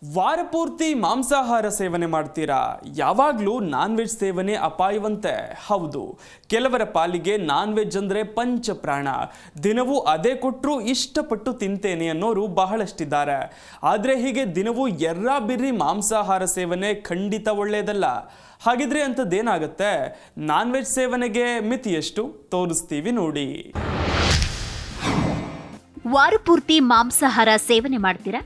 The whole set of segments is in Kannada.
ವಾರಪೂರ್ತಿ ಮಾಂಸಾಹಾರ ಸೇವನೆ ಮಾಡ್ತೀರಾ? ಯಾವಾಗಲೂ ನಾನ್ ವೆಜ್ ಸೇವನೆ ಅಪಾಯವಂತೆ. ಹೌದು, ಕೆಲವರ ಪಾಲಿಗೆ ನಾನ್ ವೆಜ್ ಅಂದರೆ ಪಂಚಪ್ರಾಣ. ದಿನವೂ ಅದೇ ಕೊಟ್ಟರು ಇಷ್ಟಪಟ್ಟು ತಿಂತೇನೆ ಅನ್ನೋರು ಬಹಳಷ್ಟಿದ್ದಾರೆ. ಆದರೆ ಹೀಗೆ ದಿನವೂ ಎರ್ರಾಬಿರ್ರಿ ಮಾಂಸಾಹಾರ ಸೇವನೆ ಖಂಡಿತ ಒಳ್ಳೆಯದಲ್ಲ. ಹಾಗಿದ್ರೆ ಅಂಥದ್ದೇನಾಗುತ್ತೆ? ನಾನ್ ವೆಜ್ ಸೇವನೆಗೆ ಮಿತಿ ಎಷ್ಟು? ತೋರಿಸ್ತೀವಿ ನೋಡಿ. ವಾರಪೂರ್ತಿ ಮಾಂಸಾಹಾರ ಸೇವನೆ ಮಾಡ್ತೀರಾ?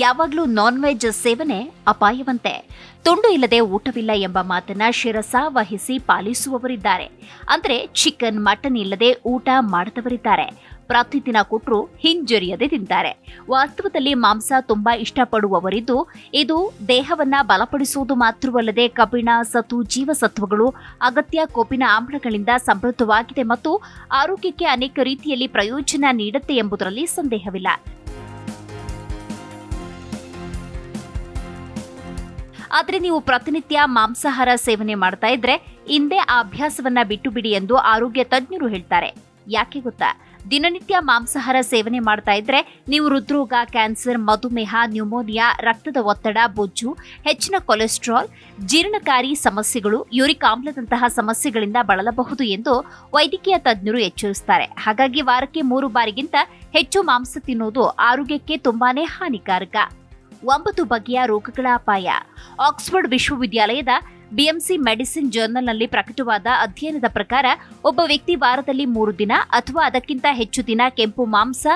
ಯಾವಾಗಲೂ ನಾನ್ ವೆಜ್ ಸೇವನೆ ಅಪಾಯವಂತೆ. ತುಂಡು ಇಲ್ಲದೆ ಊಟವಿಲ್ಲ ಎಂಬ ಮಾತನ್ನ ಶಿರಸ ವಹಿಸಿ ಪಾಲಿಸುವವರಿದ್ದಾರೆ. ಅಂದ್ರೆ ಚಿಕನ್ ಮಟನ್ ಇಲ್ಲದೆ ಊಟ ಮಾಡದವರಿದ್ದಾರೆ. ಪ್ರತಿದಿನ ಕೊಟ್ಟರು ಹಿಂಜರಿಯದೆ ತಿಂತಾರೆ. ವಾಸ್ತವದಲ್ಲಿ ಮಾಂಸ ತುಂಬಾ ಇಷ್ಟಪಡುವವರಿದ್ದು, ಇದು ದೇಹವನ್ನ ಬಲಪಡಿಸುವುದು ಮಾತ್ರವಲ್ಲದೆ ಕಬ್ಬಿಣ, ಸತು, ಜೀವಸತ್ವಗಳು, ಅಗತ್ಯ ಕೊಬ್ಬಿನ ಆಮ್ಲಗಳಿಂದ ಸಮೃದ್ಧವಾಗಿದೆ ಮತ್ತು ಆರೋಗ್ಯಕ್ಕೆ ಅನೇಕ ರೀತಿಯಲ್ಲಿ ಪ್ರಯೋಜನ ನೀಡುತ್ತೆ ಎಂಬುದರಲ್ಲಿ ಸಂದೇಹವಿಲ್ಲ. ಆದರೆ ನೀವು ಪ್ರತಿನಿತ್ಯ ಮಾಂಸಾಹಾರ ಸೇವನೆ ಮಾಡ್ತಾ ಇದ್ರೆ ಹಿಂದೆ ಆ ಅಭ್ಯಾಸವನ್ನ ಬಿಟ್ಟು ಬಿಡಿ ಎಂದು ಆರೋಗ್ಯ ತಜ್ಞರು ಹೇಳ್ತಾರೆ. ಯಾಕೆ ಗೊತ್ತಾ? ದಿನನಿತ್ಯ ಮಾಂಸಾಹಾರ ಸೇವನೆ ಮಾಡ್ತಾ ಇದ್ರೆ ನೀವು ಹೃದ್ರೋಗ, ಕ್ಯಾನ್ಸರ್, ಮಧುಮೇಹ, ನ್ಯೂಮೋನಿಯಾ, ರಕ್ತದ ಒತ್ತಡ, ಬೊಜ್ಜು, ಹೆಚ್ಚಿನ ಕೊಲೆಸ್ಟ್ರಾಲ್, ಜೀರ್ಣಕಾರಿ ಸಮಸ್ಯೆಗಳು, ಯೂರಿಕ್ ಆಮ್ಲದಂತಹ ಸಮಸ್ಯೆಗಳಿಂದ ಬಳಲಬಹುದು ಎಂದು ವೈದ್ಯಕೀಯ ತಜ್ಞರು ಎಚ್ಚರಿಸುತ್ತಾರೆ. ಹಾಗಾಗಿ ವಾರಕ್ಕೆ 3 ಬಾರಿಗಿಂತ ಹೆಚ್ಚು ಮಾಂಸ ತಿನ್ನೋದು ಆರೋಗ್ಯಕ್ಕೆ ತುಂಬಾನೇ ಹಾನಿಕಾರಕ. 9 ಬಗೆಯ ರೋಗಗಳ ಅಪಾಯ. ಆಕ್ಸ್ಫರ್ಡ್ ವಿಶ್ವವಿದ್ಯಾಲಯದ ಬಿಎಂಸಿ ಮೆಡಿಸಿನ್ ಜರ್ನಲ್ನಲ್ಲಿ ಪ್ರಕಟವಾದ ಅಧ್ಯಯನದ ಪ್ರಕಾರ ಒಬ್ಬ ವ್ಯಕ್ತಿ ವಾರದಲ್ಲಿ 3 ದಿನ ಅಥವಾ ಅದಕ್ಕಿಂತ ಹೆಚ್ಚು ದಿನ ಕೆಂಪು ಮಾಂಸ,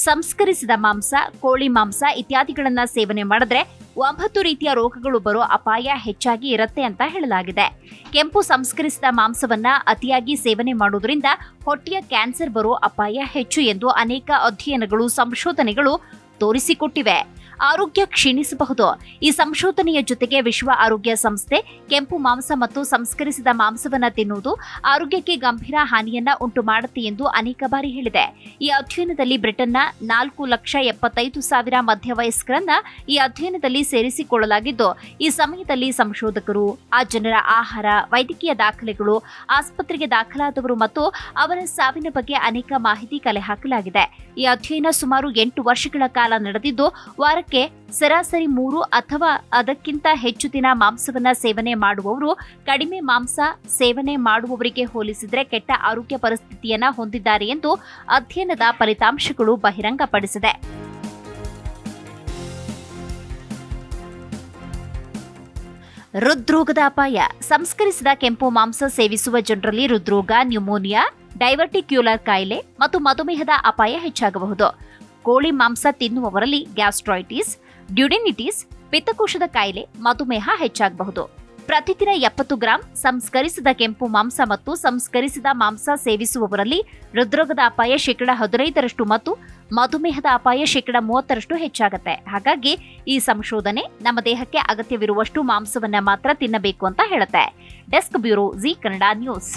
ಸಂಸ್ಕರಿಸಿದ ಮಾಂಸ, ಕೋಳಿ ಮಾಂಸ ಇತ್ಯಾದಿಗಳನ್ನ ಸೇವನೆ ಮಾಡಿದ್ರೆ 9 ರೀತಿಯ ರೋಗಗಳು ಬರೋ ಅಪಾಯ ಹೆಚ್ಚಾಗಿ ಇರುತ್ತೆ ಅಂತ ಹೇಳಲಾಗಿದೆ. ಕೆಂಪು ಸಂಸ್ಕರಿಸಿದ ಮಾಂಸವನ್ನ ಅತಿಯಾಗಿ ಸೇವನೆ ಮಾಡೋದ್ರಿಂದ ಹೊಟ್ಟೆಯ ಕ್ಯಾನ್ಸರ್ ಬರೋ ಅಪಾಯ ಹೆಚ್ಚು ಎಂದು ಅನೇಕ ಅಧ್ಯಯನಗಳು, ಸಂಶೋಧನೆಗಳು ತೋರಿಸಿಕೊಟ್ಟಿವೆ. ಆರೋಗ್ಯ ಕ್ಷೀಣಿಸಬಹುದು. ಈ ಸಂಶೋಧನೆಯ ಜೊತೆಗೆ ವಿಶ್ವ ಆರೋಗ್ಯ ಸಂಸ್ಥೆ ಕೆಂಪು ಮಾಂಸ ಮತ್ತು ಸಂಸ್ಕರಿಸಿದ ಮಾಂಸವನ್ನ ತಿನ್ನುವುದು ಆರೋಗ್ಯಕ್ಕೆ ಗಂಭೀರ ಹಾನಿಯನ್ನ ಉಂಟು ಮಾಡುತ್ತೆ ಎಂದು ಅನೇಕ ಬಾರಿ ಹೇಳಿದೆ. ಈ ಅಧ್ಯಯನದಲ್ಲಿ ಬ್ರಿಟನ್ನ 4,75,000 ಮಧ್ಯವಯಸ್ಕರನ್ನ ಈ ಅಧ್ಯಯನದಲ್ಲಿ ಸೇರಿಸಿಕೊಳ್ಳಲಾಗಿದ್ದು, ಈ ಸಮಯದಲ್ಲಿ ಸಂಶೋಧಕರು, ಆ ಜನರ ಆಹಾರ, ವೈದ್ಯಕೀಯ ದಾಖಲೆಗಳು, ಆಸ್ಪತ್ರೆಗೆ ದಾಖಲಾದವರು ಮತ್ತು ಅವರ ಸಾವಿನ ಬಗ್ಗೆ ಅನೇಕ ಮಾಹಿತಿ ಕಲೆ ಹಾಕಲಾಗಿದೆ. ಈ ಅಧ್ಯಯನ ಸುಮಾರು 8 ವರ್ಷಗಳ ಕಾಲ ನಡೆದಿದ್ದು, ವಾರಕ್ಕೆ ಸರಾಸರಿ 3 ಅಥವಾ ಅದಕ್ಕಿಂತ ಹೆಚ್ಚು ದಿನ ಮಾಂಸವನ್ನ ಸೇವನೆ ಮಾಡುವವರು ಕಡಿಮೆ ಮಾಂಸ ಸೇವನೆ ಮಾಡುವವರಿಗೆ ಹೋಲಿಸಿದರೆ ಕೆಟ್ಟ ಆರೋಗ್ಯ ಪರಿಸ್ಥಿತಿಯನ್ನ ಹೊಂದಿದ್ದಾರೆ ಎಂದು ಅಧ್ಯಯನದ ಫಲಿತಾಂಶಗಳು ಬಹಿರಂಗಪಡಿಸಿದೆ. ಹೃದ್ರೋಗದ ಅಪಾಯ. ಸಂಸ್ಕರಿಸಿದ ಕೆಂಪು ಮಾಂಸ ಸೇವಿಸುವ ಜನರಲ್ಲಿ ಹೃದ್ರೋಗ, ನ್ಯೂಮೋನಿಯಾ, ಡೈವರ್ಟಿಕ್ಯುಲರ್ ಕಾಯಿಲೆ ಮತ್ತು ಮಧುಮೇಹದ ಅಪಾಯ ಹೆಚ್ಚಾಗಬಹುದು. ಕೋಳಿ ಮಾಂಸ ತಿನ್ನುವವರಲ್ಲಿ ಗ್ಯಾಸ್ಟ್ರೈಟಿಸ್, ಡ್ಯುಡೆನಿಟಿಸ್, ಪಿತ್ತಕೋಶದ ಕಾಯಿಲೆ, ಮಧುಮೇಹ ಹೆಚ್ಚಾಗಬಹುದು. ಪ್ರತಿದಿನ 70 ಗ್ರಾಂ ಸಂಸ್ಕರಿಸಿದ ಕೆಂಪು ಮಾಂಸ ಮತ್ತು ಸಂಸ್ಕರಿಸಿದ ಮಾಂಸ ಸೇವಿಸುವವರಲ್ಲಿ ಹೃದ್ರೋಗದ ಅಪಾಯ 15% ಮತ್ತು ಮಧುಮೇಹದ ಅಪಾಯ 30% ಹೆಚ್ಚಾಗುತ್ತೆ. ಹಾಗಾಗಿ ಈ ಸಂಶೋಧನೆ ನಮ್ಮ ದೇಹಕ್ಕೆ ಅಗತ್ಯವಿರುವಷ್ಟು ಮಾಂಸವನ್ನ ಮಾತ್ರ ತಿನ್ನಬೇಕು ಅಂತ ಹೇಳುತ್ತೆ. Desk bureau, G Kannada news.